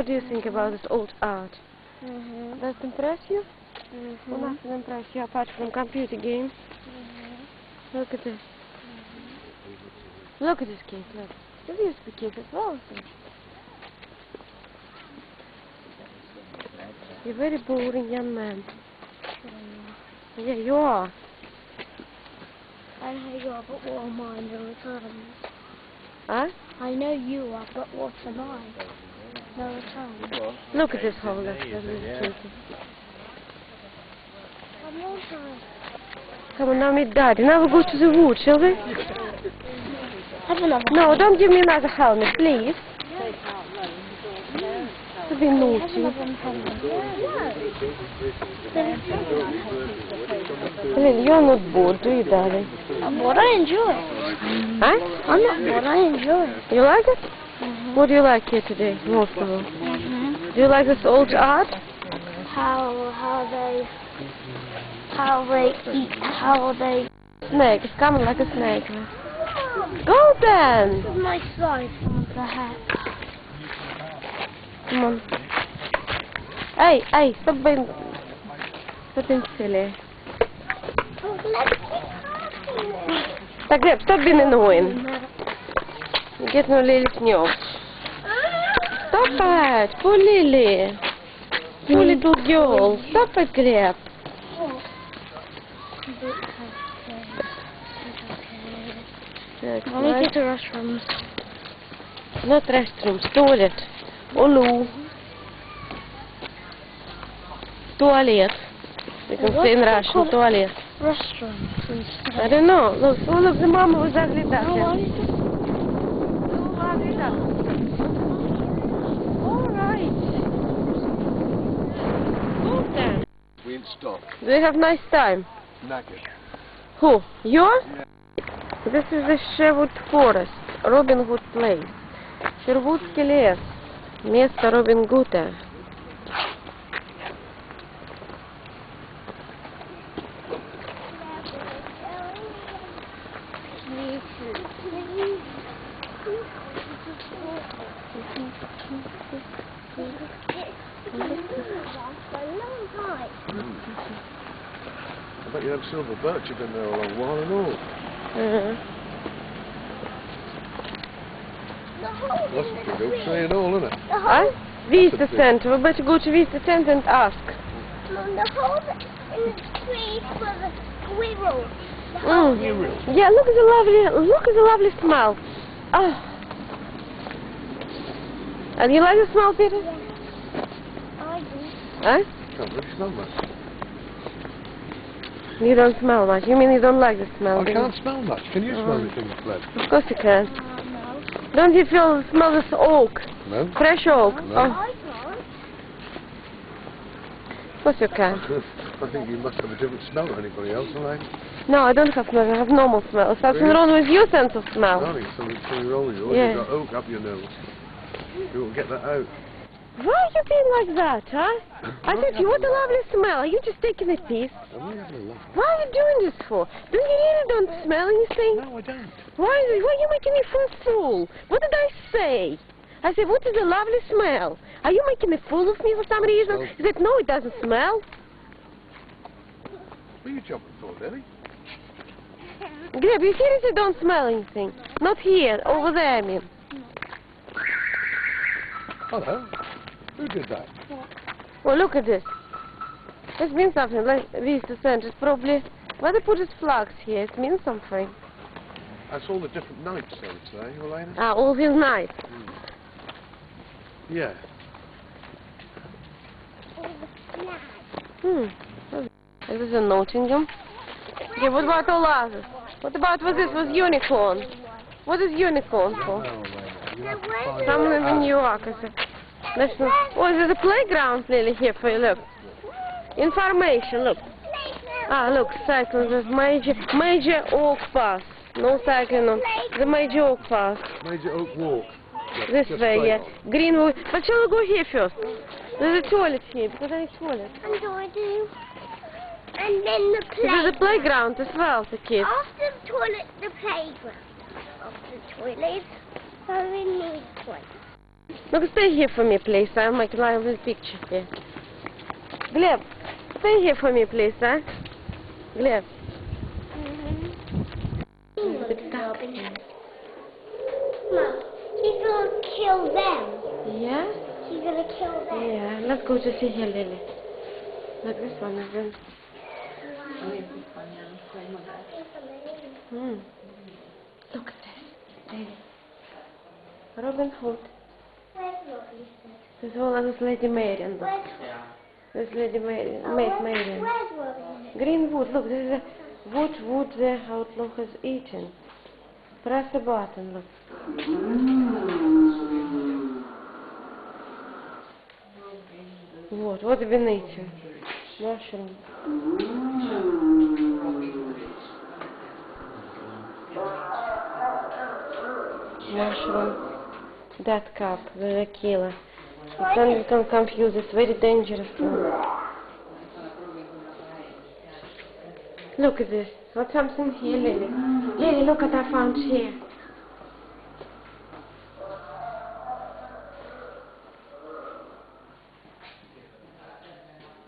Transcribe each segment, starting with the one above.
what do you think about this old art? Does it impress you? Well, nothing impress you apart from computer games. Look at this. Look at this kid, look. This used to be kids as well. You're a very boring young man. Yeah, you are. I know you are, but what am I in the return? Huh? I know you are, but what am I? No return. Look at this hole, that's really I'm all tired. Come on, now meet Daddy. Now we'll go to the wood, shall we? Have another. No, don't give me another helmet, please. To be naughty. Lily, you're not bored, do you, darling? I'm bored, I enjoy it. Huh? I'm not bored, I enjoy it. You like it? What do you like here today, most of all? Do you like this old art? How they eat, how they... Snake, it's coming like a snake. Go then! This is my size from the hat. Come on. Hey, stop being silly. Oh, let's keep Так, Gleb, stop being annoying. You're getting on Lily's nerves. Stop it! Poor Lily. Poor little girl. Stop it, Gleb. Let me get the restrooms. Not restrooms, toilet. Olu. Toilet. You can say in Russian, toilet. Restrooms. I don't know. Look, the mama was ugly duck. Alright. Go then. We ain't stopped. Do you have nice time? Knackered. Who? Yours? Yeah. This is the Sherwood Forest, Robin Hood Place. Sherwoodский лес. Место Робин Гуда. I bet you have silver birch. You've been there a long while and all. That's a big oak tree and all, isn't it? Huh? Vista Center. We better go to Vista Center and ask. Mom, the hole in the tree for the squirrel. The hole. Yeah, look at the lovely smell. Oh. And you like the smell, Peter? Yeah. I do. Huh? Can't really smell much. You don't smell much. You mean you don't like the smell? I can't smell much. Can you smell anything, Gleb? Of course you can. No. Don't you feel the smell of oak? No. Fresh oak? No. Oh, I can't. of course you can. I think you must have a different smell to anybody else, don't I? No, I don't have smell. I have normal smell. Something Really? wrong with your sense of smell. I think something wrong with yours. Yeah. You've got oak up your nose. You won't get that out. Why are you being like that, huh? I said to you, what a lovely smell. Are you just taking a piece? I'm really having a laugh. Why are you doing this for? Don't you really don't smell anything? No, I don't. Why are you making me feel fool? What did I say? I said, what is a lovely smell? Are you making a fool of me for some reason? No. He said, no, it doesn't smell. What are you jumping for, Lily? Gleb, you seriously don't smell anything? Not here, over there, I mean. Hello. Who did that? Well, look at this. This means something, like Vista Center. It's probably... Why they put his flags here? It means something. That's all the different nights, I would say, Elena. Ah, all his nights. Yeah. It was in Nottingham. Yeah, what about all others? What about what this was unicorn? What is unicorn for? No, Elena. You have to find Someone in out. New York. I said, national... Oh, there's a playground, Lily, here for you, look. Information, look. Ah, look, cycling with major oak path. No cycling on the major oak path. Major Oak Walk. This Just way, straight yeah. on. Greenwood. But shall we go here first? There's a toilet here, because I need toilet. And I do. And then the There's a playground. playground as well for kids. After the toilet, the playground. After the toilet, so we need toilet. Look, stay here for me, please. I'll make a lively picture here. Gleb, stay here for me, please, huh? Gleb. Mom, she's gonna kill them. Yeah? She's gonna kill them. Yeah, let's go to see here, Lily. Look, this one is in. Look at this, Lily. Robin Hood. Where's Robin? This one is Lady Marian. Look. Where's This is Lady Marian. Maid Marian. Where's Robin? Green wood. Look, this is a wood the outlaw has eaten. Press the button, look. What have been eaten? Mushroom. Mushroom. That cup, the killer. Then you can confuse, it's very dangerous. Look at this. What's something here, Lily? Lily, look what I found here.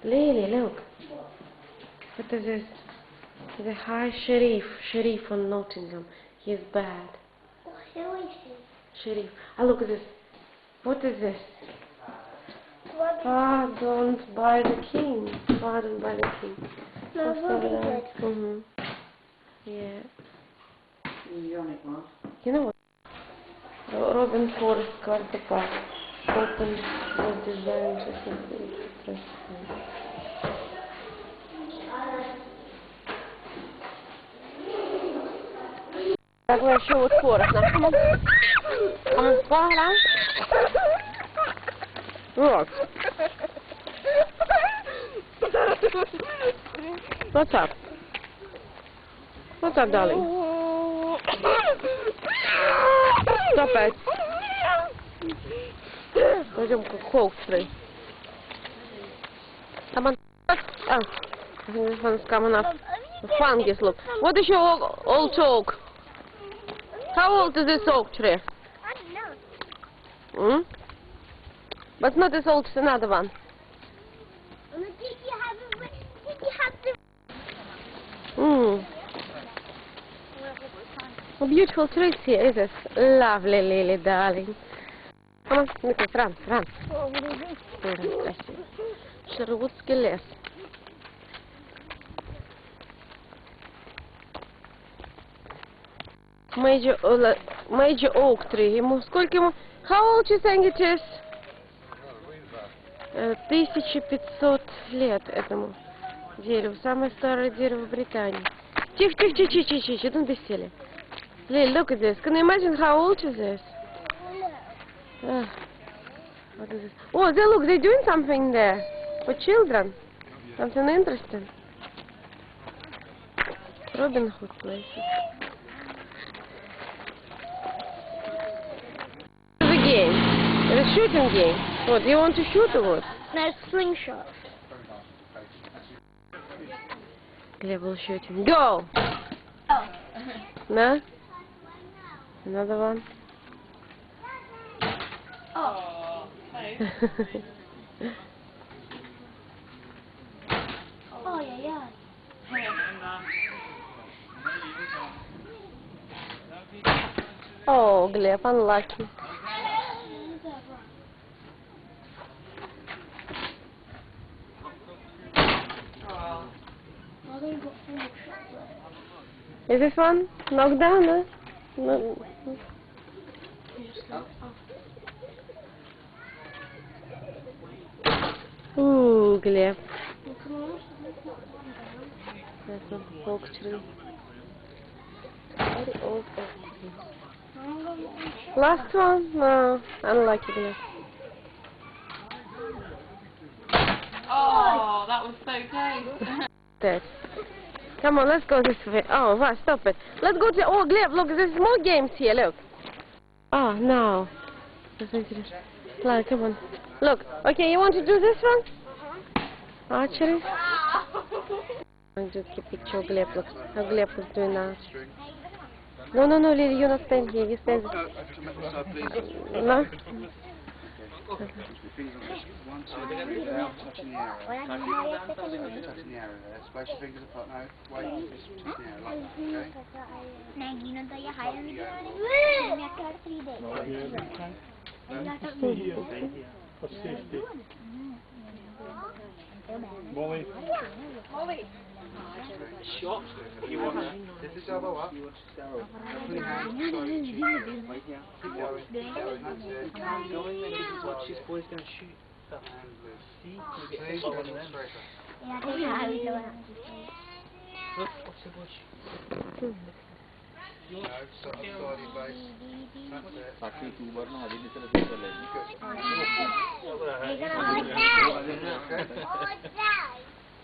Lily, look. What is this? The High Sheriff on Nottingham. He's bad. Who is he? Sheriff. Ah, look at this. What is this? Robin. Pardon by the king. Pardon by the king. No, Robin Hood. Yeah. You know what? Robin Forrest got the part. Open the design. Так, мы еще вот Forrest. А мы спали? Вот. What's up? What's up, darling? Stop it. Пойдем к Холкстрей. Come on. Oh, this one's coming up. The fungus, look. What is your old oak? How old is this oak tree? I don't know. But not as old as another one. Did you have the... What beautiful trees here, is it? Lovely, Lily, darling. Come on, Nicholas, run. Шервудский лес. Major oak tree. Сколько ему? How old you think it is? 1500 лет этому дереву. Самое старое дерево в Британии. Тихо, don't be silly. Lily, look at this. Can you imagine how old is this? What is this? Oh, look, they're doing something there for children. Something interesting. Robin Hood places. It's a game. It's a shooting game. What, do you want to shoot or what? No, slingshot. Level shooting. Go! Oh. No? Another one? Oh. Oh, yeah. Oh, Gleb, unlucky. Is this one knocked down? Huh? No. Ooh, Gleb. That's not the oak tree. Very old oak tree. Last one? No, unlucky, Gleb. Oh, that was so close. Dead. Come on, let's go this way. Oh, wow, stop it. Let's go to... Oh, Gleb, look, there's more games here, look. Oh, no. Come on. Look, okay, you want to do this one? Archery? I'm just take a picture of Gleb, look. How Gleb is doing now. No, Lily, you're not staying here. You stay there. No? fingers on this. 1, 2, 3, without touching the arrow. Touching the arrow there. Splash your fingers apart now. Wait, just touch the arrow like that, Molly. Shot. You want to lift this elbow up. Put your hand so you keep going. Keep going. That's it. Going then, this is what this boy's going to shoot. And lift. See? See? Go straight up. Look, watch the bush. No, side of your face. That's it. Sakti tu warna hari ni terus Good.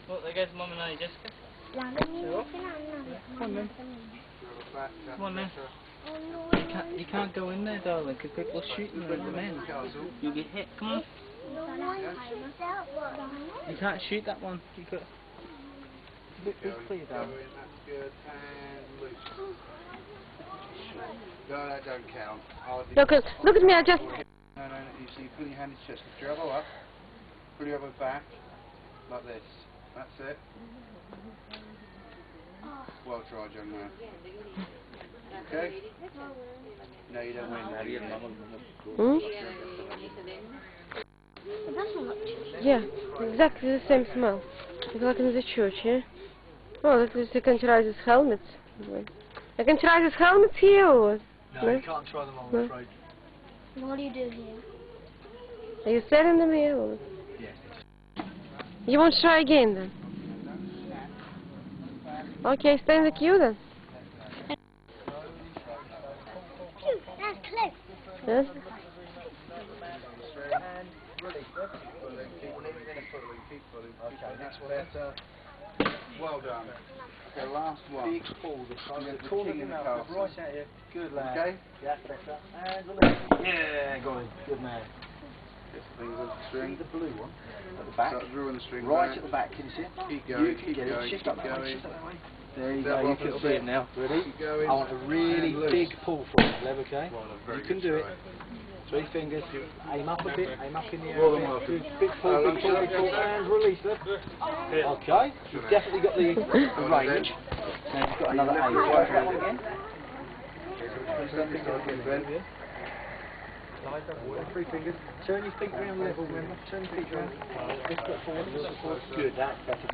Look, there goes Mum and I, Jessica. Come on then. You can't go in there, darling, because people shooting you at the men. You'll get hit. Come on. You can't shoot that one. You got. Bit please, darling. That's good. And loose. No, that don't count. Look at me, I just... No, you see, you put your hand in your chest, lift your elbow up, put your elbow back, like this. That's it. Well tried, young man. Okay? No, you don't win. Yeah, exactly the same smell. It's like in the church, yeah? Oh, that is, you can try these helmets. I can try these helmets here or what? No, you can't try them on, I'm afraid. What do you do here? Are you selling them here or what? Yes. You want to try again then? Okay, stay in the queue then. That's close. Yes? Well done. Okay, last one. Big pull this time. Yeah, Pull the king in the castle. right out here. Good lad. Okay? Yeah, pressure. And release. Yeah, got it. Good man. Get the fingers on the string. The blue one at the back. Start drawing the string Right back. at the back, can you see it? Keep going, You can keep get going, it. Shift keep up that way, going. shift up that way. There you Step go, you up a can little see bit. it now. Ready? Keep going. I want a really And loose. big pull for it, Lev, okay? Well done, very You can good do try. it. 3 fingers, aim up a bit, aim up in the air. More than a bit. welcome. Good. Big pull, big pull, big pull, and release, Lev. Okay, you've definitely got the range. Now you've got another aim. Try that one again. Three fingers. Turn your feet round level, remember? Turn your feet round. Lift foot forward, lift foot forward. Good, that's better.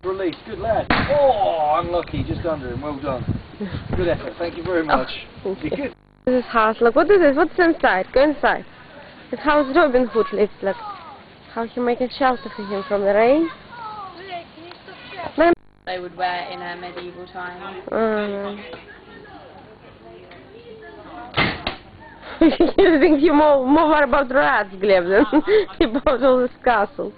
Release, good lad. Oh, unlucky, just under him. Well done. Good effort, thank you very much. Thank you. You're good. This is house. Look, what is this? What's inside? Go inside. It's how Robin Hood lives. Look, how he making shelter for him from the rain. They would wear in a medieval time. You think you more about rats, Gleb, than about all this castle.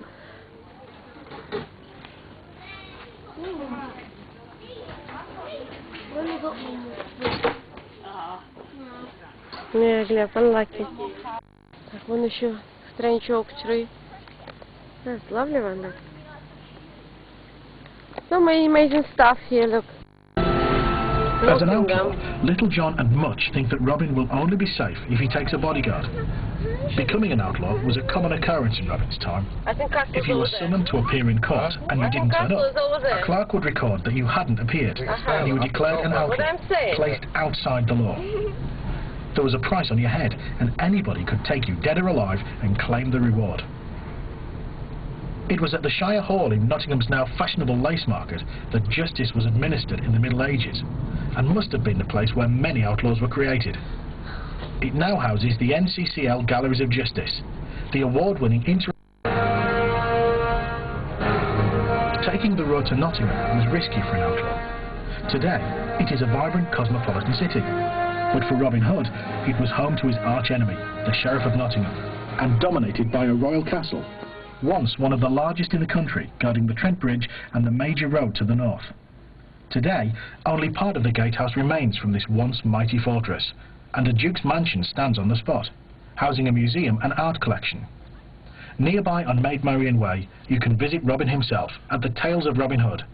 Yeah, Gleb, unlucky. Так, вон еще strange oak tree. That's lovely one, look. So many amazing stuff here, look. As an outlaw, Little John and Much think that Robin will only be safe if he takes a bodyguard. Becoming an outlaw was a common occurrence in Robin's time. I think If you were summoned to appear in court and you didn't turn up, a clerk would record that you hadn't appeared, and you were declared an outlaw, placed outside the law. There was a price on your head, and anybody could take you dead or alive and claim the reward. It was at the Shire Hall in Nottingham's now fashionable lace market that justice was administered in the Middle Ages, and must have been the place where many outlaws were created. It now houses the NCCL Galleries of Justice, the award-winning Taking the road to Nottingham was risky for an outlaw. Today, it is a vibrant cosmopolitan city, but for Robin Hood, it was home to his arch-enemy, the Sheriff of Nottingham, and dominated by a royal castle, once one of the largest in the country, guarding the Trent Bridge and the major road to the north. Today, only part of the gatehouse remains from this once mighty fortress, and a duke's mansion stands on the spot, housing a museum and art collection. Nearby on Maid Marian Way, you can visit Robin himself at the Tales of Robin Hood,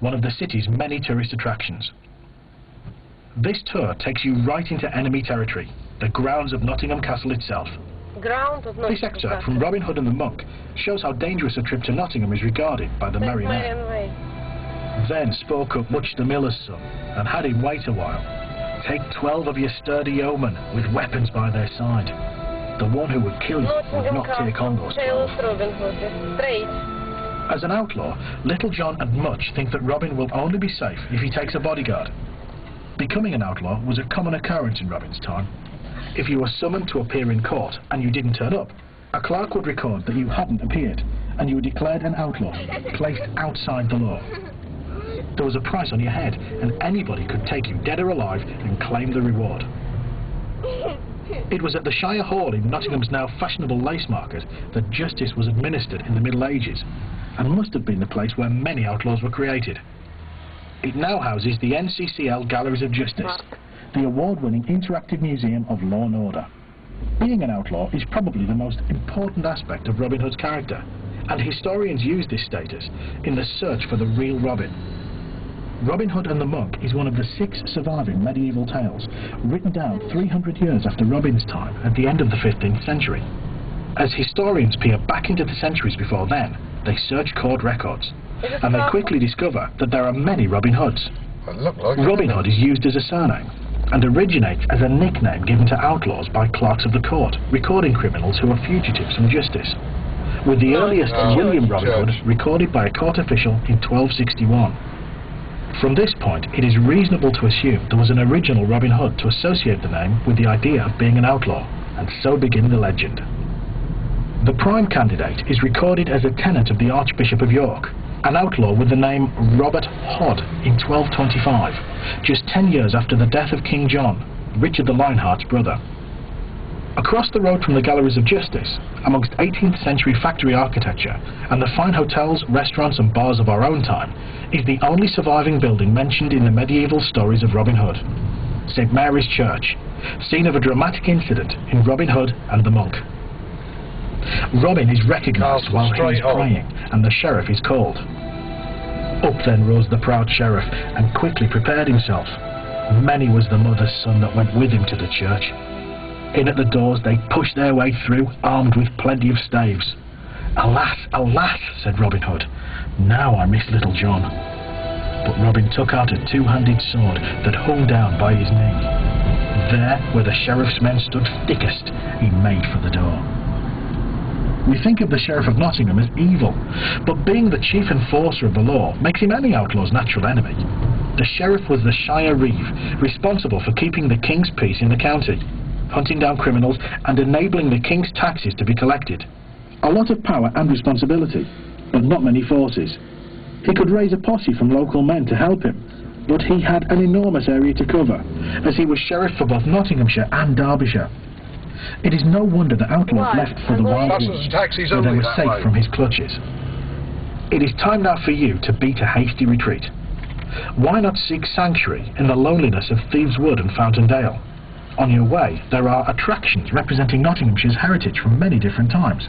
one of the city's many tourist attractions. This tour takes you right into enemy territory, the grounds of Nottingham Castle itself, ground of This excerpt from Robin Hood and the Monk shows how dangerous a trip to Nottingham is regarded by the merry men. Then spoke up much the miller's son, and had him wait a while. Take 12 of your sturdy yeomen, with weapons by their side. The one who would kill you would not take on those 12. As an outlaw, Little John and Much think that Robin will only be safe if he takes a bodyguard. Becoming an outlaw was a common occurrence in Robin's time. If you were summoned to appear in court and you didn't turn up, a clerk would record that you hadn't appeared, and you were declared an outlaw, placed outside the law. There was a price on your head, and anybody could take you dead or alive and claim the reward. It was at the Shire Hall in Nottingham's now fashionable lace market that justice was administered in the Middle Ages, and must have been the place where many outlaws were created. It now houses the NCCL Galleries of Justice, the award-winning interactive museum of law and order. Being an outlaw is probably the most important aspect of Robin Hood's character, and historians use this status in the search for the real Robin. Robin Hood and the Monk is one of the 6 surviving medieval tales, written down 300 years after Robin's time at the end of the 15th century. As historians peer back into the centuries before then, they search court records, and they quickly discover that there are many Robin Hoods. Robin Hood is used as a surname, and originates as a nickname given to outlaws by clerks of the court, recording criminals who are fugitives from justice, with the earliest William Robin Hood recorded by a court official in 1261. From this point, it is reasonable to assume there was an original Robin Hood to associate the name with the idea of being an outlaw, and so begin the legend. The prime candidate is recorded as a tenant of the Archbishop of York, an outlaw with the name Robert Hod in 1225, just 10 years after the death of King John, Richard the Lionheart's brother. Across the road from the Galleries of Justice, amongst 18th century factory architecture and the fine hotels, restaurants and bars of our own time, is the only surviving building mentioned in the medieval stories of Robin Hood, St. Mary's Church, scene of a dramatic incident in Robin Hood and the Monk. Robin is recognised while he is praying, and the sheriff is called. Up then rose the proud sheriff, and quickly prepared himself. Many was the mother's son that went with him to the church. In at the doors they pushed their way through, armed with plenty of staves. Alas, alas, said Robin Hood, now I miss Little John. But Robin took out a 2-handed sword that hung down by his knee. There, where the sheriff's men stood thickest, he made for the door. We think of the Sheriff of Nottingham as evil, but being the chief enforcer of the law makes him any outlaw's natural enemy. The sheriff was the Shire Reeve, responsible for keeping the king's peace in the county, hunting down criminals and enabling the king's taxes to be collected. A lot of power and responsibility, but not many forces. He could raise a posse from local men to help him, but he had an enormous area to cover, as he was sheriff for both Nottinghamshire and Derbyshire. It is no wonder that outlaws left for the wild woods, where they were safe from his clutches. It is time now for you to beat a hasty retreat. Why not seek sanctuary in the loneliness of Thieves' Wood and Fountain Dale? On your way, there are attractions representing Nottinghamshire's heritage from many different times.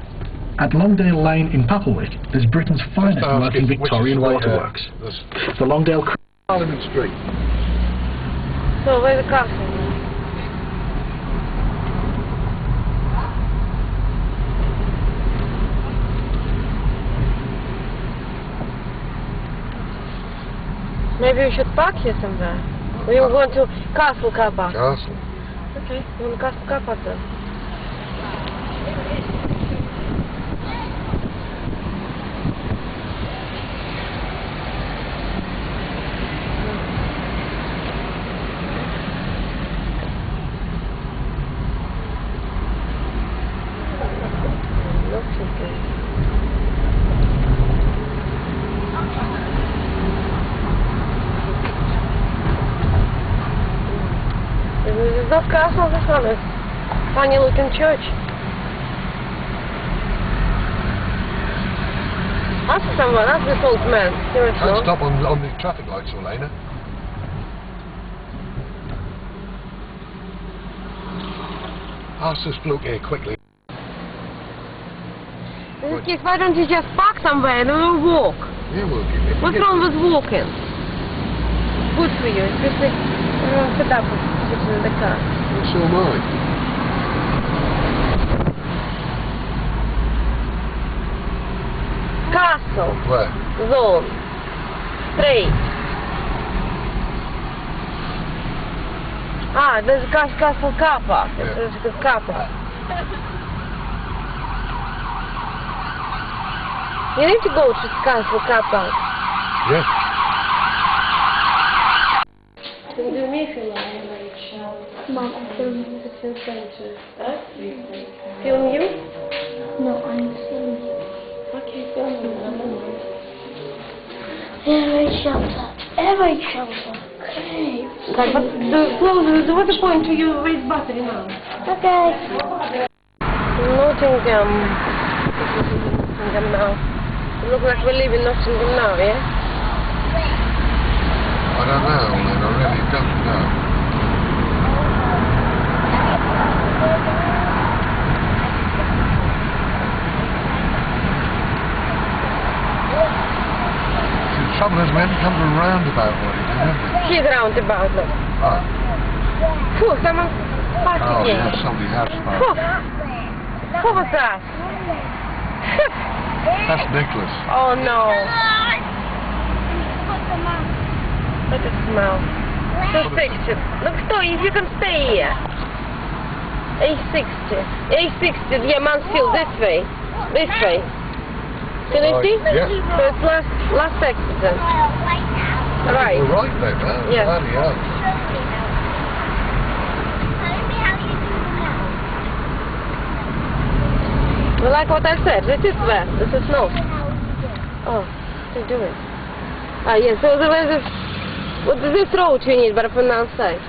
At Longdale Lane in Papelwick, there's Britain's finest working Victorian waterworks. The Longdale Parliament Street. So where's the castle? Maybe we should park here somewhere. We are going to Castle car park. Castle. Okay, we're going to Castle car park then. Looks okay. There's not castle, this one is funny looking church. That's someone, that's this old man. Can't stop on the traffic lights, Elena. Ask this bloke here quickly. This kid, why don't you just park somewhere and we'll walk? Yeah, we'll give it. What's wrong with walking? Good for you. It's just like, sit up in the car. So am I. castle Where? zone. Straight. Ah, there's a castle car park. Yeah. There's a car park. You need to go to castle car park. Yes. Can you do me if you like? Mom, I'm filming. It's in center. Huh? Film you? No, I'm filming. Okay, film you. I don't know. Every shelter. Every shelter. Okay. Okay, but what's the point to you raise battery now? Okay. Nottingham. Nottingham now. It looks like we live in Nottingham now, yeah? I don't know, man. I really don't know. The trouble is, we haven't come to a roundabout or anything, have we? Here's roundabout, look. Oh. Phew, someone parked Oh, again. yeah, somebody has Phew. parked. Who was that? That's Nicholas. Oh no. Let it smell. 260. Look, stay, if you can stay here. A60. A60, yeah, Mansfield, this way. This way. Can you see? Yeah. So it's last accident. Right. We're right there, man. Yes. Bloody hell. Well, like what I said, this is west, this is north. Oh, they do it. Ah, yes, so there is what is this road you need, but from outside?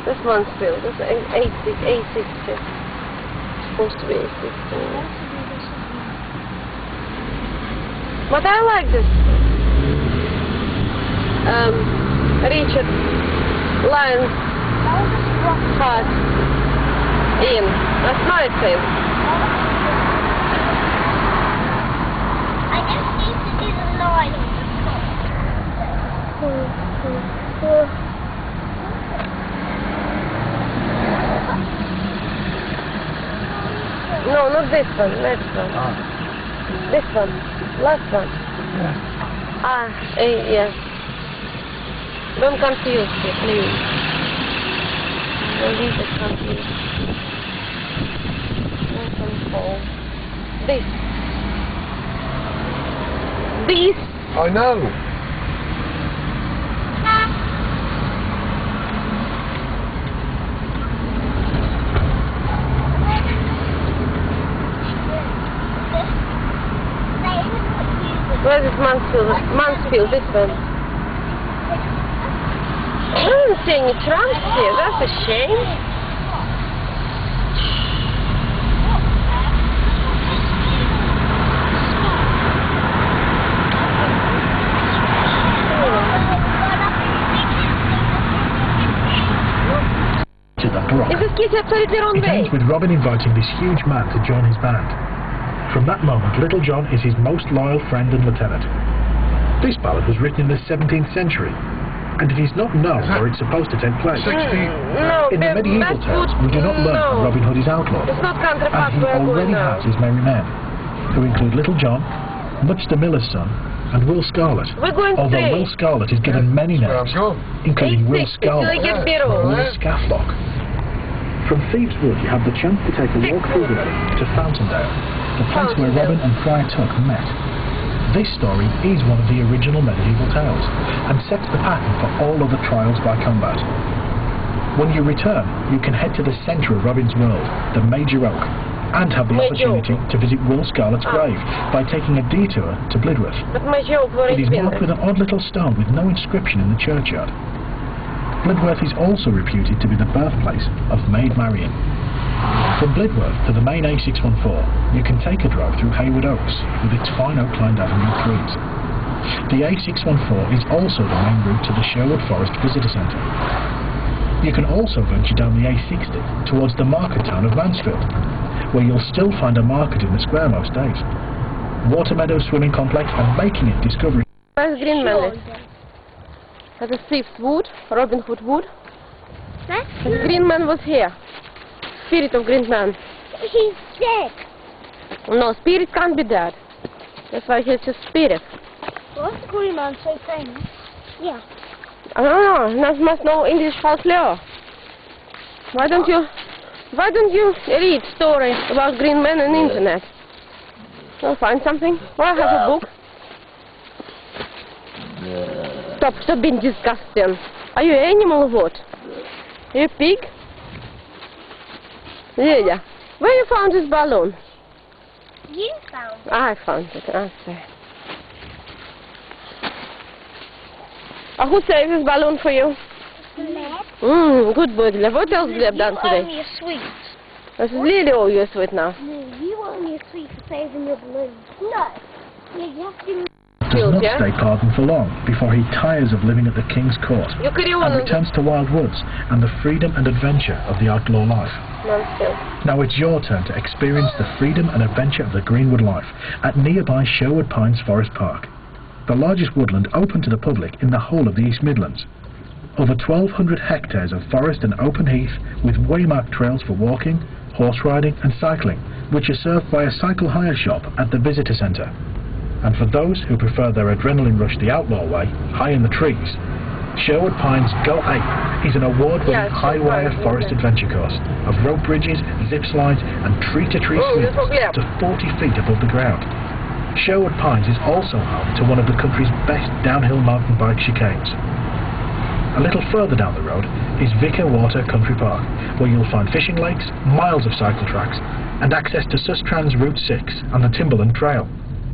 This Mansfield, this A60. Supposed to be A60. But I like this. Richard Lyons Hut Inn. That's nice thing. I just need to do the line. No, not this one, next one. Ah. This one, last one. Yeah. Ah, yes. Don't confuse me, please. Don't be confused. Don't control. This. I know. Where's this Mansfield? Mansfield, this one. I don't see any trunks here, that's a shame. To that rock. Is this kid absolutely wrong It way? ends with Robin inviting this huge man to join his band. From that moment, Little John is his most loyal friend and lieutenant. This ballad was written in the 17th century, and it is not known where it's supposed to take place. No, In the medieval tales, we do not learn that Robin Hood is outlawed, It's not and counterpart he we're already going now. has his merry men, who include Little John, Much the Miller's son, and Will Scarlet. We're going Although straight. Will Scarlet is given many Where I'm names, going. including Will 860, Scarlet till I get and better, Will huh? Scafflock. From Thieves' Wood, you have the chance to take a walk through the valley to Fountaindale, the place where Robin and Friar Tuck met. This story is one of the original medieval tales, and sets the pattern for all other trials by combat. When you return, you can head to the centre of Robin's world, the Major Oak, and have the Major opportunity to visit Will Scarlet's grave by taking a detour to Blidworth. But my joke, where It it's is been marked with an odd little stone with no inscription in the churchyard. Blidworth is also reputed to be the birthplace of Maid Marian. From Blidworth to the main A614, you can take a drive through Hayward Oaks with its fine oak-lined avenue trees. The A614 is also the main route to the Sherwood Forest Visitor Centre. You can also venture down the A60 towards the market town of Mansfield, where you'll still find a market in the square most days. Watermeadow Swimming Complex and Making It Discovery. Where's Greenman? That is Thieves' Wood, Robin Hood Wood. The Greenman was here. Spirit of Greenman. He's dead. No, spirit can't be dead. That's why he's just spirit. What's the green man so famous? Yeah. I don't know, you must know English folklore. Why don't you read story about green men on the internet? You'll find something. Or I have a book. Stop being disgusting. Are you an animal or what? Are you a pig? Lydia, where you found this balloon? You found it. I found it, I say. Who saved this balloon for you? Gleb. Good boy, Gleb. What else Gleb done You today? owe me a sweet. This is Lily owe you a sweet now. No, you owe me a sweet for saving your balloon. No. You have to... Does not stay pardoned for long before he tires of living at the king's court You carry on and returns to wild woods and the freedom and adventure of the outlaw life. Now it's your turn to experience the freedom and adventure of the Greenwood life at nearby Sherwood Pines Forest Park, the largest woodland open to the public in the whole of the East Midlands. Over 1,200 hectares of forest and open heath with waymarked trails for walking, horse riding and cycling, which are served by a cycle hire shop at the visitor centre. And for those who prefer their adrenaline rush the outlaw way, high in the trees, Sherwood Pines Go Ape is an award-winning high-wire forest adventure course of rope bridges, zip slides and tree-to-tree sweeps to 40 feet above the ground. Sherwood Pines is also home to one of the country's best downhill mountain bike chicanes. A little further down the road is Vicar Water Country Park, where you'll find fishing lakes, miles of cycle tracks and access to Sustrans Route 6 and the Timberland Trail.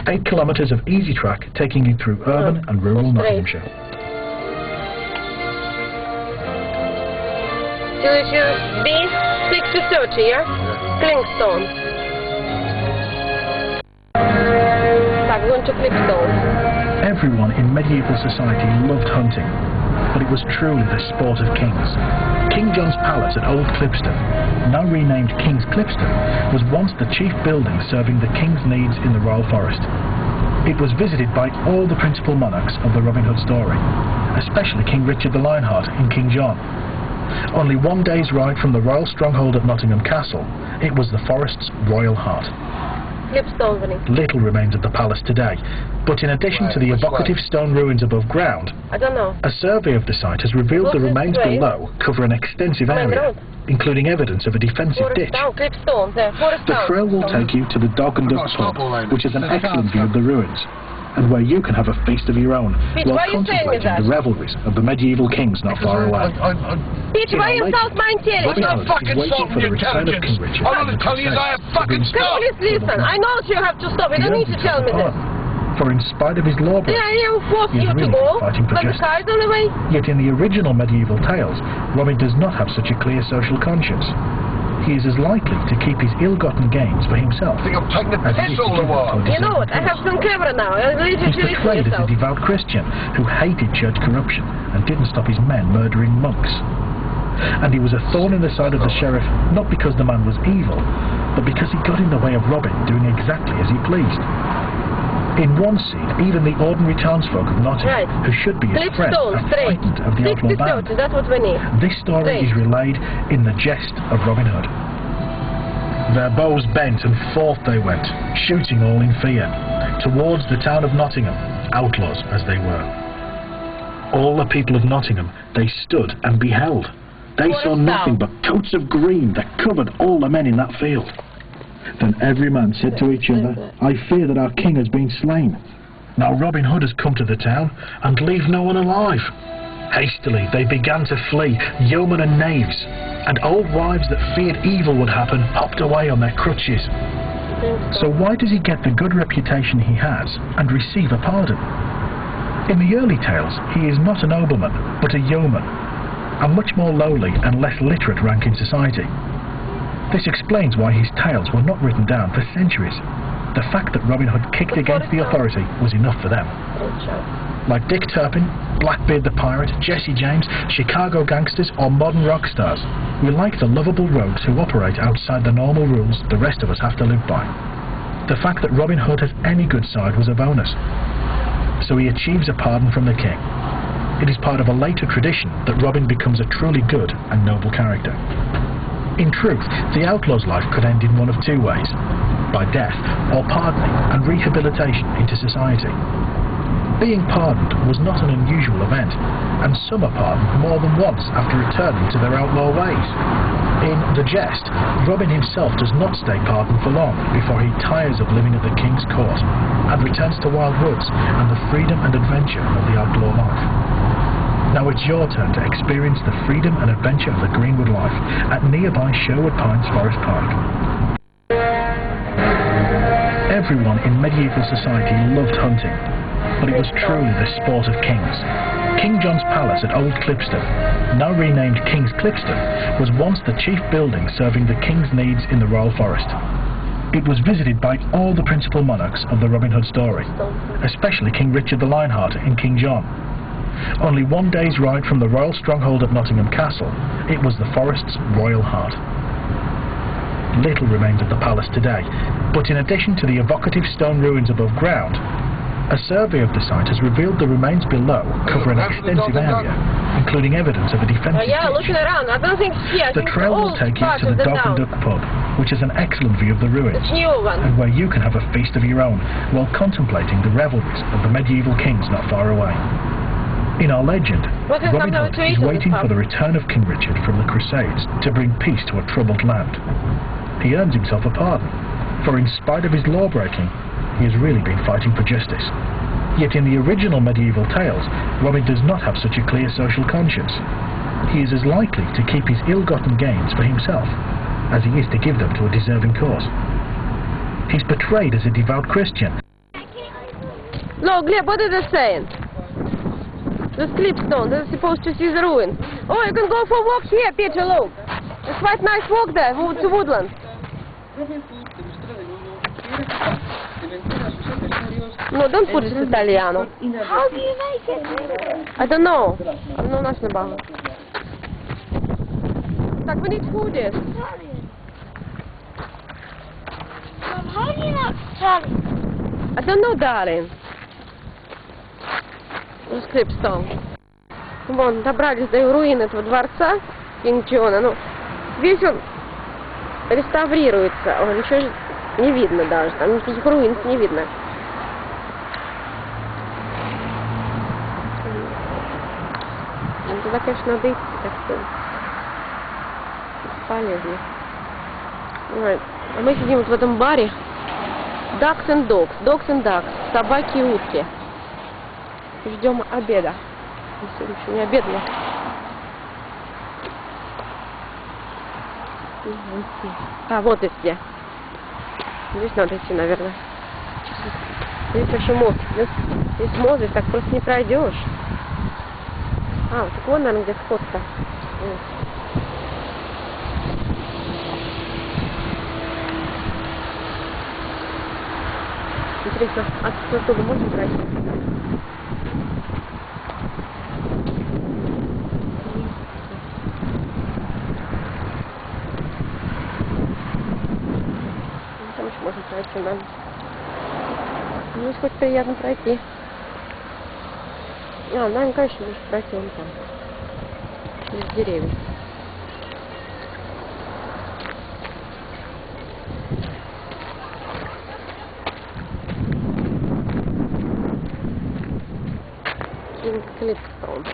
8 kilometres of easy track taking you through urban and rural Nottinghamshire. Delicious beef, 6 to 30, yeah? Clinkstone. Так, we're going to Clinkstone. Everyone in medieval society loved hunting, but it was truly the sport of kings. King John's Palace at Old Clipston, now renamed King's Clipston, was once the chief building serving the king's needs in the Royal Forest. It was visited by all the principal monarchs of the Robin Hood story, especially King Richard the Lionheart in King John. Only 1 day's ride from the royal stronghold at Nottingham Castle, it was the forest's royal heart. Little remains of the palace today, but in addition to the evocative stone ruins above ground, a survey of the site has revealed the remains below cover an extensive area, including evidence of a defensive ditch. The trail will take you to the Dog and Duck pub, which is an excellent view of the ruins, and where you can have a feast of your own while contemplating the revelries of the medieval kings not far away. Peach, why you insult my intelligence? Robin Hood is waiting for the return of King Richard. I'm not telling you I have fucking stopped. Please listen, I know you have to stop. You don't need to tell me this. For in spite of his lawbreaking, he forced he is you to really go, fighting for but the justice. car's on the way. Yet in the original medieval tales, Robin does not have such a clear social conscience. He is as likely to keep his ill-gotten gains for himself. I think I'm taking the as he piss is to all the give them while. to a You know what, I deserving have some camera now. He's portrayed as a devout Christian who hated church corruption and didn't stop his men murdering monks. And he was a thorn in the side of the sheriff, not because the man was evil, but because he got in the way of Robin doing exactly as he pleased. In one scene, even the ordinary townsfolk of Nottingham, who should be his friends, are frightened of the outlaw band. That's what we need. This story is relayed in the jest of Robin Hood. Their bows bent and forth they went, shooting all in fear, towards the town of Nottingham, outlaws as they were. All the people of Nottingham, they stood and beheld. They saw nothing but coats of green that covered all the men in that field. Then every man said to each other, I fear that our king has been slain. Now Robin Hood has come to the town, and leave no one alive. Hastily they began to flee, yeomen and knaves, and old wives that feared evil would happen hopped away on their crutches. So why does he get the good reputation he has, and receive a pardon? In the early tales, he is not a nobleman, but a yeoman, a much more lowly and less literate rank in society. This explains why his tales were not written down for centuries. The fact that Robin Hood kicked against the authority was enough for them. Like Dick Turpin, Blackbeard the Pirate, Jesse James, Chicago gangsters or modern rock stars, we like the lovable rogues who operate outside the normal rules the rest of us have to live by. The fact that Robin Hood has any good side was a bonus. So he achieves a pardon from the king. It is part of a later tradition that Robin becomes a truly good and noble character. In truth, the outlaw's life could end in one of two ways. by death or pardoning and rehabilitation into society. Being pardoned was not an unusual event, and some are pardoned more than once after returning to their outlaw ways. In The Jest, Robin himself does not stay pardoned for long before he tires of living at the king's court and returns to wild woods and the freedom and adventure of the outlaw life. Now it's your turn to experience the freedom and adventure of the Greenwood life at nearby Sherwood Pines Forest Park. Everyone in medieval society loved hunting, but it was truly the sport of kings. King John's Palace at Old Clipston, now renamed King's Clipston, was once the chief building serving the king's needs in the Royal Forest. It was visited by all the principal monarchs of the Robin Hood story, especially King Richard the Lionheart and King John. Only 1 day's ride from the royal stronghold at Nottingham Castle, it was the forest's royal heart. Little remains of the palace today, but in addition to the evocative stone ruins above ground, a survey of the site has revealed the remains below cover an extensive area, including evidence of a defensive Yeah, ditch. looking around. I don't think here. The trail will take you to the Dog and Duck pub, which has an excellent view of the ruins, It's new one. and where you can have a feast of your own while contemplating the revelries of the medieval kings not far away. In our legend, What has Robin happened Hood to is Ethan waiting this for the return of King Richard from the Crusades to bring peace to a troubled land. He earns himself a pardon, for in spite of his law-breaking, he has really been fighting for justice. Yet in the original medieval tales, Robin does not have such a clear social conscience. He is as likely to keep his ill-gotten gains for himself as he is to give them to a deserving cause. He's portrayed as a devout Christian. Look, Gleb, what is it saying? The Clipstone, they're supposed to see the ruins. Oh, you can go for a walk here, Peter, look. It's quite nice walk there, to woodland. No, don't put it Italiano. How do you make it? I don't know. I don't know nothing about it. Так, we need foodies. Italian. Mom, how do you know it's Italian? I don't know, darling. This Clipstone. Вон, добрались до руин этого дворца Кинг Джона. Ну, весь он реставрируется. Он ничего же не видно даже. Там никаких руин не видно. Туда, конечно, надо идти, так что полезно. Right. А мы сидим вот в этом баре. Ducks and Dogs. Dogs and Ducks. Собаки и утки. Ждем обеда. Сегодня еще не обедно. А, вот и где. Здесь надо идти, наверное. Здесь вообще мост. Здесь мост, здесь так просто не пройдешь. А, вот так вон, наверное, где вход-то. Интересно, оттуда можно пройти? Там еще можно пройти, да. Ну, здесь хоть приятно пройти. А, нам, конечно, лучше пройти вон там. Через деревья. Clipstone.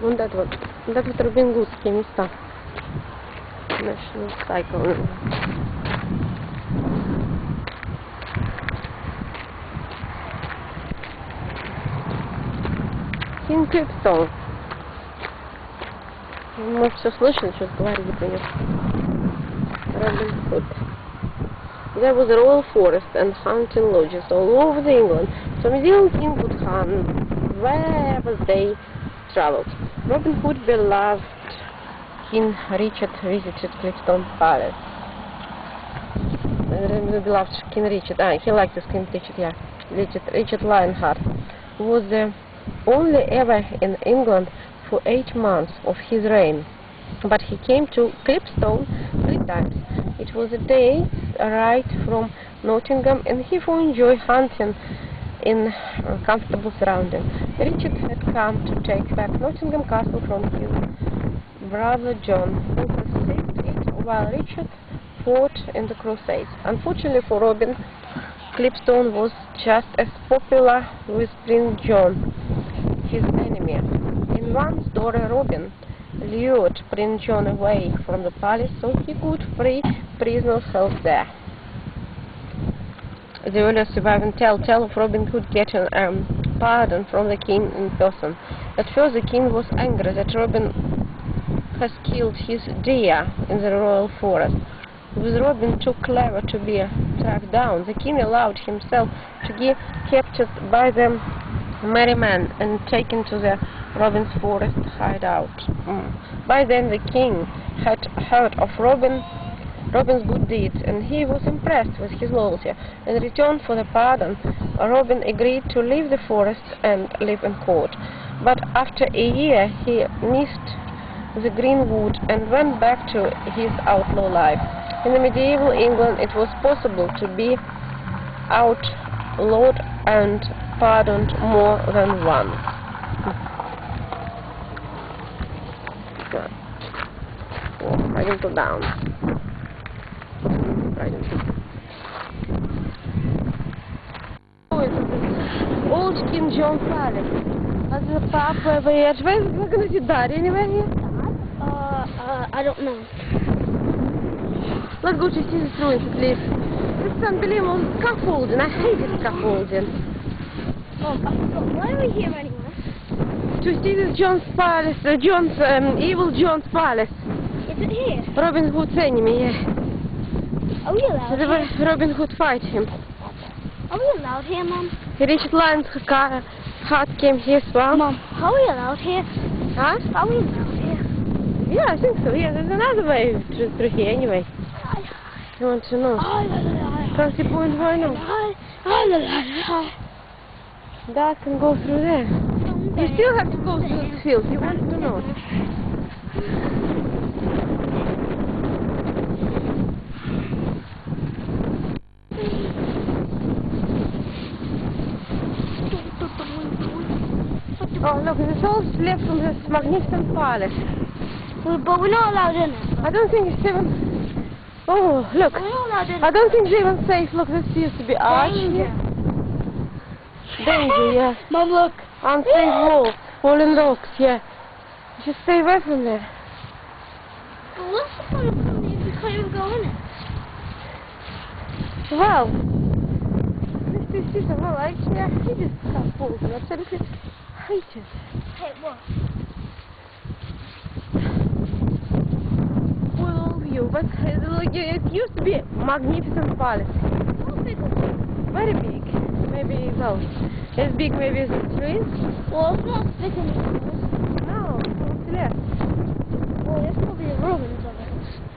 Вот это Робин Гудские места. National Cycle. King Clipstone. Мы все слышали, что говорили про него. Робин Худ. There was a royal forest and hunting lodges all over England, so medieval king would hunt wherever they travelled. Robin Hood beloved King Richard visited Clipstone Palace. Beloved King Richard, he liked this King Richard, yeah. Richard Lionheart, who was only ever in England for 8 months of his reign. But he came to Clipstone 3 times. It was a day's ride from Nottingham, and he would enjoy hunting in comfortable surroundings. Richard had come to take back Nottingham Castle from his brother John, who received it while Richard fought in the Crusades. Unfortunately for Robin, Clipstone was just as popular with Prince John, his enemy. In one story, Robin lured Prince John away from the palace so he could free prisoners held there. The earliest surviving tale of Robin Hood getting pardon from the king in person. At first the king was angry that Robin has killed his deer in the royal forest. With Robin too clever to be tracked down, the king allowed himself to be captured by the merry men and taken to the Robin's forest hideout. By then the king had heard of Robin's good deeds, and he was impressed with his loyalty. In return for the pardon, Robin agreed to leave the forest and live in court. But after a year he missed the green wood and went back to his outlaw life. In the medieval England it was possible to be outlawed and pardoned more than once. Riding to down. Old King John Palace. That's the pub where we are. We're going to see Daddy anywhere here? I don't know. Let's go to see this ruins at least. This is unbelievable scaffolding. I hate this scaffolding. Why are we here anyway? To see this John's Palace, evil John's Palace. Is it here? Robin Hood's enemy, yeah. Are we allowed here? Robin Hood fight him. Are we allowed here, Mom? Richard Lyon's heart came here as well. Mom, are we allowed here? Huh? Are we allowed here? Yeah, I think so. Yeah, there's another way through here anyway. You want to know? Can't see point why not? Dad can go through there. You still have to go through the field. You want to know? Oh, look, it's all left from this magnificent palace. Well, but we're not allowed in it. I don't think it's even... Oh, look. We're not allowed in it. I don't think it's even safe. Look, this used to be arch. Danger, yeah. Mom, look. Unsafe walls, fallen rocks, yeah. You should stay away from there. But what's the point of coming if you can't even go in it? Well, this is well, actually, I hate this scaffolding. I absolutely hate it. Hey, what? Well, all view, but it used to be a magnificent palace. How big was it? Very big. Maybe, well, as big maybe as the trees. Well, it's not as big anymore. No, it's less. Well, there's probably the ruins of it.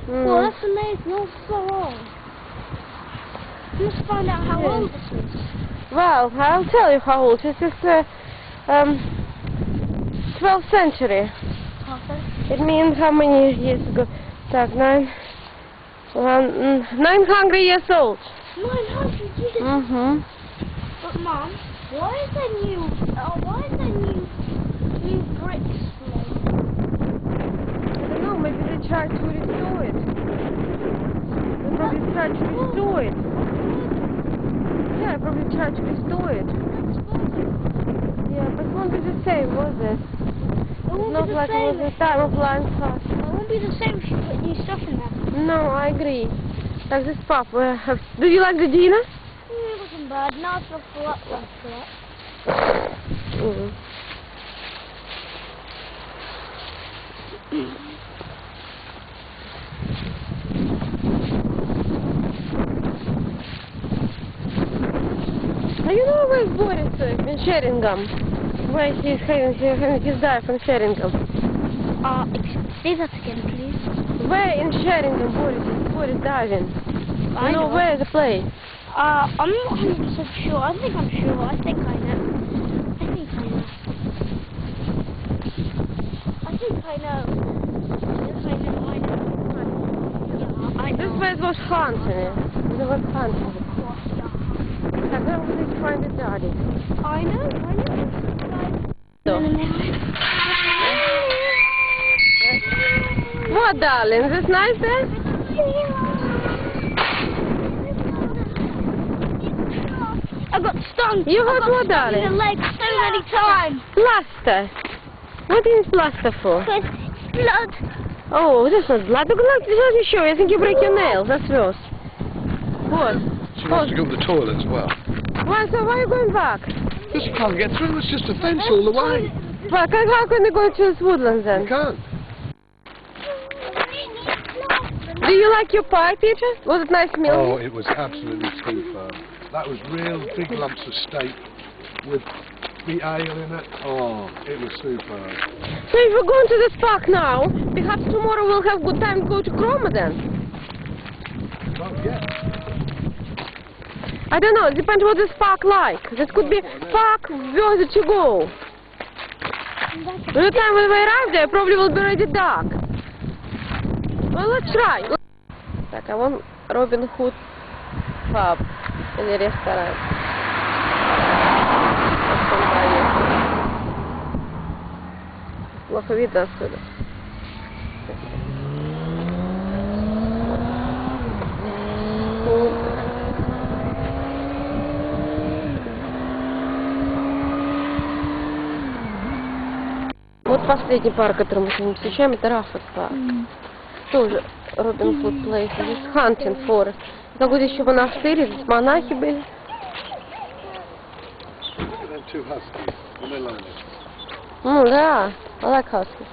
Well, that's amazing. All so old. Let's find out how old this is. Well, I'll tell you how old. This is 12th century. It means how many years ago? Так, 900 years old. 900 years? Mm-hmm. But Mom, why is there new bricks made? I don't know, maybe they tried to restore it. They probably tried to restore it. Yeah, probably tried to restore it. Yeah, but it won't be the same, was it? It won't Not be the like same. it was the time of Lion Fast. It won't be the same if you put new stuff in there. No, I agree. Like this pub. Do you like the dinner? It wasn't bad. Now it's not full up like that. You know where Boris in Sheringham? Where he's having his dive in Sheringham? Say that again, please. Where in Sheringham Boris diving? I know. Where is the place? I'm not 100% sure. I think I'm sure. I think I know. Yeah, I know. This place was haunted. There was haunted. I don't really find the daddy. I know. So. What, darling? Is this nice there? I got stung. You got what, in darling? the leg so many times. Plaster. What is plaster for? Because blood. Oh, that's not blood. Look, let me show you. I think you break your nails. That's worse. What? She wants to go to the toilet as well. Why, so why are you going back? Because you can't get through, it's just a fence all the way. But how can you go to this woodland then? You can't. Do you like your pie, Peter? Was it nice meal? Oh, it was absolutely too firm. That was real big lumps of steak with the ale in it. Oh, it was superb. So if we're going to this park now, perhaps tomorrow we'll have good time to go to Chroma then? Oh, yeah. I don't know, it depends what this park like. This could be park further to go. By the time we arrive there, probably will be already dark. Well, let's try. Так, а вон Робин Худ паб или ресторан. Плохо видно отсюда. Вот последний парк, который мы сегодня посещаем, это Раффорд парк. Тоже Робин Худ Плейс. Здесь Хантинг Форест. Как вот еще монастырь, здесь монахи были. Ну да, I like huskies.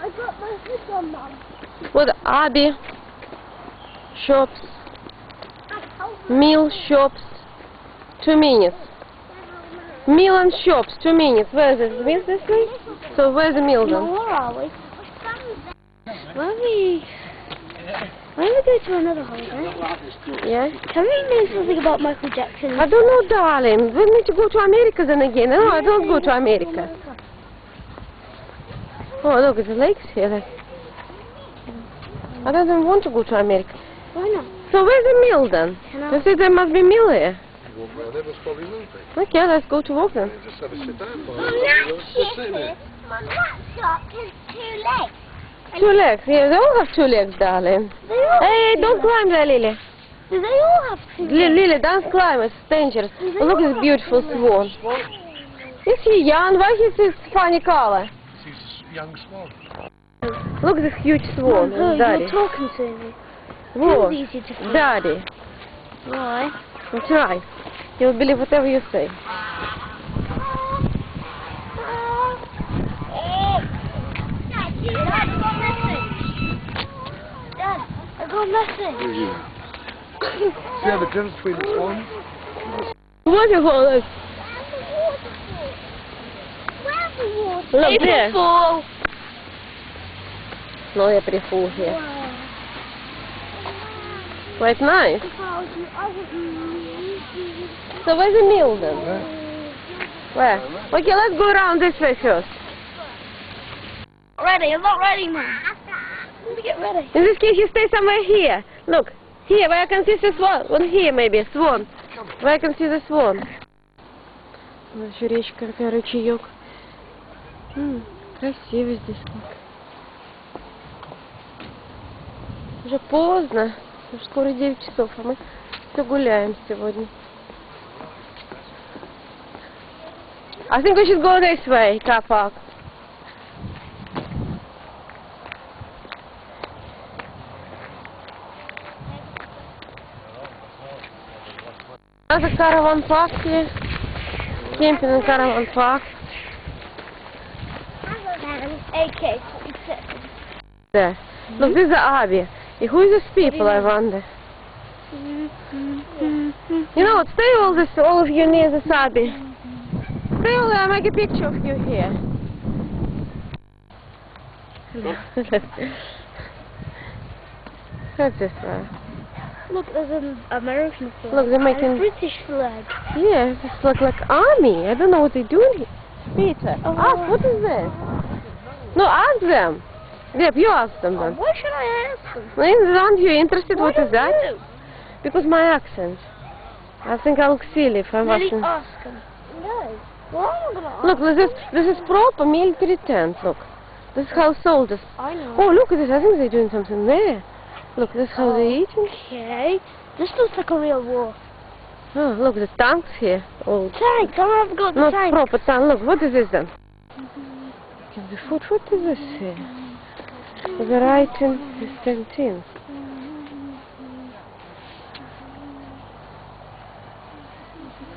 I got my hood on, Mum. Вот Abbey shops, meal shops, 2 minutes. Meal and shops, 2 minutes. Where is it? This way? So where's the meal then? Where are we? When we go to another holiday, Yeah? can we know something about Michael Jackson? I don't know, darling. We need to go to America then again. No, I don't go to America. Oh, look, it's the lakes here. I don't even want to go to America. Why not? So where's the meal then? Can I- You see there must be meal here. You walk round there, there's probably will be. Okay, let's go to walk then. You just have a sit down by Mum, it. that's Just sitting there. Mum, that shark has 2 legs. 2 legs. Yeah, they all have 2 legs, darling. They all Hey, have don't 2 legs. climb there, Lily. Do they all have 2 legs? Lily, don't climb. It's dangerous. Oh, look at this beautiful swan. Is he young? Why is this funny color? He's a young swan. Look at this huge swan. Mum, It's Daddy. you're talking to me. Whoa. It's easy to find. Daddy. Why? That's right. He'll believe whatever you say. Dad, I got a message. See how the difference between the swans? Waterfall, look. Where's the water? Look there. Fall. No, April Fool here. Wow. Quite nice. If I was you, I wouldn't. So where's the meal then? Where? Okay, let's go around this way first. Ready, I'm not ready, Mum. Let me get ready. In this case, you stay somewhere here. Look, here, where I can see the swan. One here, maybe, swan. Where I can see the swan. Вот еще речка, такая ручеек. Красиво здесь как. Уже поздно. Уже скоро 9 часов, а мы все гуляем сегодня. I think we should go this way, car park. Another caravan park here. Camping in caravan park. AK-47. There. Look, this is the Abbey. Who is these people, I wonder? You know what, stay all of you near this Abbey. Stay all there, I'll make a picture of you here. What's this one? Look, there's an American flag. Look, they're making... and a British flag. Yeah, this looks like army. I don't know what they're doing here. Peter, Oh. ask, what is this? No, ask them. Yep, you ask them then. Why should I ask them? Aren't you interested? Why What is don't that? you? Because my accent. I think I look silly if I'm Really asking. ask them. No. Well, I'm not gonna ask. Look, this is proper military tent. Look, this is how soldiers. I know. Oh, look at this. I think they're doing something there. Look, this is how they're eating. Okay. This looks like a real war. Oh, look, the tanks here. Old. Tank, I haven't got the Not tank. proper tank. Look, what is this then? Give the food. What is this here? The writing is 17.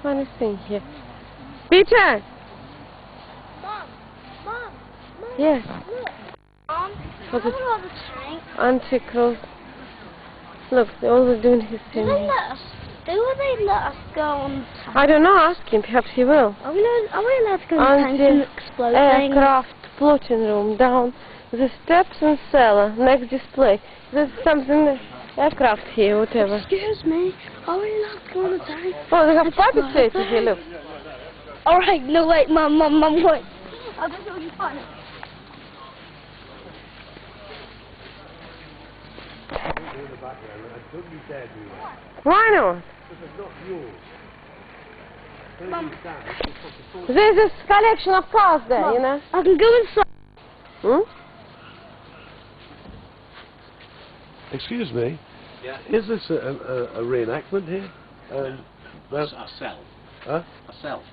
Funny thing here. Peter! Mom, Yes. look. Mom, What is got the tank. Antichrist? Look, they're all doing his Do thing. they here. let us? Will they let us go on the tank? I don't know. Ask him. Perhaps he will. Are we allowed to go on the tank and explode things? Aircraft plotting room down the steps and cellar. Next display. There's something aircraft here, whatever. Excuse me, are we allowed to go on the tank? Oh, they have puppet theater here. Look. Alright, no wait, Mum, wait. I'll go see what you find. Why not? There's this collection of cars there, Mom, you know. I can go inside. Hmm? Excuse me. Yeah. Is this a reenactment here? A cell. Huh? A cell.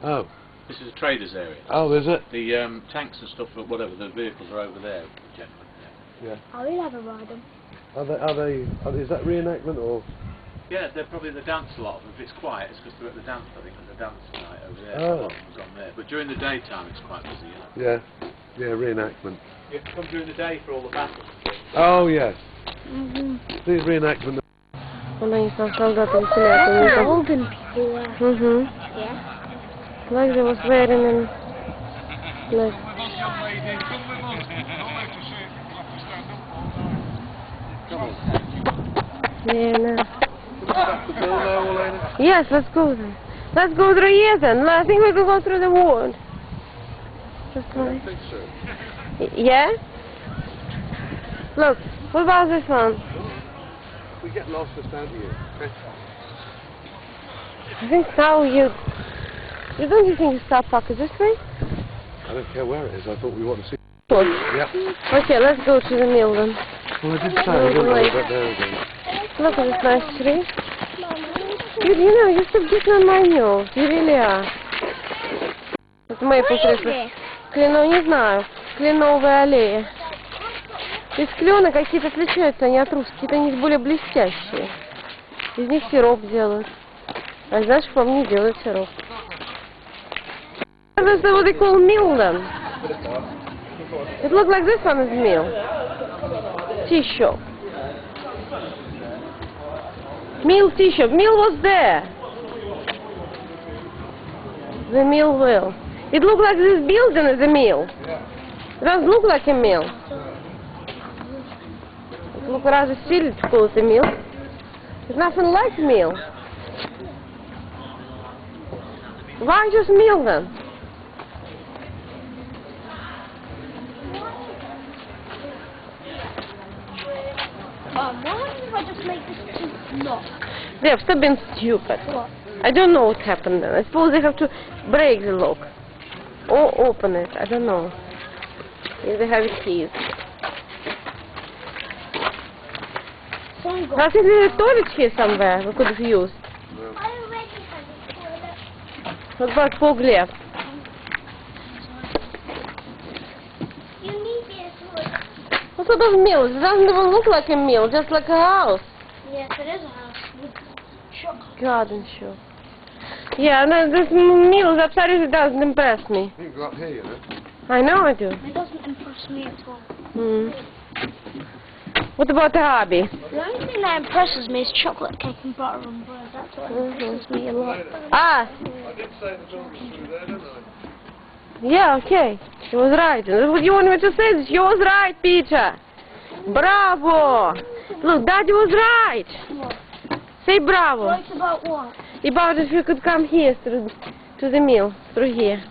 Oh. This is a trader's area. Oh, is it? The tanks and stuff, or whatever, the vehicles are over there, generally. Yeah. I will have a ride them. Is that reenactment or? Yeah, they're probably the dance a lot of them. If it's quiet, it's because they're at the dance, I think, at the dance tonight over there. Oh. A lot of them's on there. But during the daytime, it's quite busy, Yeah. Yeah, reenactment. You have to come during the day for all the battles. Oh, yes. Mm-hmm. The reenactment. Она не солдаты веселятся. Golden people there. Yeah. Like they was wearing in... Like... Yeah, no. Yes, let's go then. Let's go through here then. I think we can go through the wall. Just like... Yeah? Look, what about this one? We get lost just down here. Okay. I think now you don't you think Star Park is this way? I don't care where it is. I thought we want to see. Good. Yep. Okay, let's go to the mill then. Well, I did say, didn't I? But there we go. Look at this nice tree. You know, you're still getting on my nerves. You really are. Это Maple Tree. Не знаю. Кленовая аллея. Из клена какие-то отличаются они от русских. Какие-то они более блестящие. Из них сироп делают. А знаешь, по мне делают сироп. This is what they call mill then. It looks like this one is mill. Tea shop. Mill tea shop. Mill was there. The mill will. It looks like this building is a mill. It doesn't look like a mill. It looks rather silly to call it a mill. It's nothing like a mill. Why just mill then? Why if I just make this too lock? They've still been stupid. What? I don't know what happened then. I suppose they have to break the lock. Or open it. I don't know. If they have keys. I think there's a toilet here somewhere we could have used. I already have a toilet. What about Poglev? You need me a toilet. What sort of mill? It doesn't even look like a mill, just like a house. Yes, it is a house with chocolate. Garden shop. Yeah, no, this mill absolutely doesn't impress me. You can go up here, you know. I know I do. It doesn't impress me at all. Hmm. What about the hobby? The only thing that impresses me is chocolate cake and butter and bread. That's what impresses me a lot. Ah! I did say the door was through there, didn't I? Yeah, okay. She was right. What you want me to say? She was right, Peter. Bravo! Look, Daddy was right. What? Say bravo. Right about what? About if you could come here through to the mill, through here.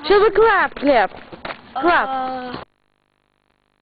Shall we clap, clap? Clap.